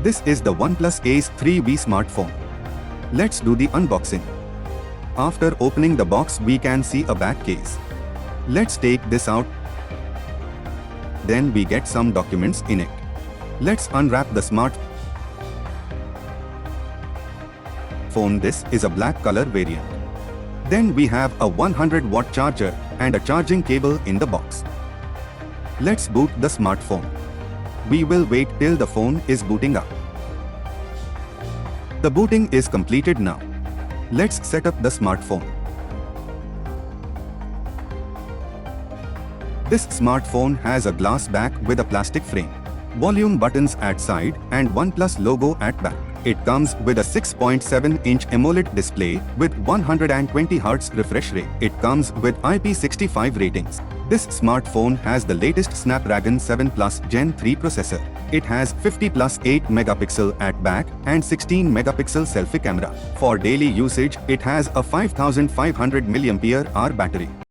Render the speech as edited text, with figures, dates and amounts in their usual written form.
This is the OnePlus Ace 3V smartphone. Let's do the unboxing. After opening the box, we can see a back case. Let's take this out. Then we get some documents in it. Let's unwrap the smartphone. This is a black color variant. Then we have a 100-watt charger and a charging cable in the box. Let's boot the smartphone. We will wait till the phone is booting up. The booting is completed now. Let's set up the smartphone. This smartphone has a glass back with a plastic frame, volume buttons at side and OnePlus logo at back. It comes with a 6.7-inch AMOLED display with 120Hz refresh rate. It comes with IP65 ratings. This smartphone has the latest Snapdragon 7 Plus Gen 3 processor. It has 50+ 8-megapixel at back and 16-megapixel selfie camera. For daily usage, it has a 5500 mAh battery.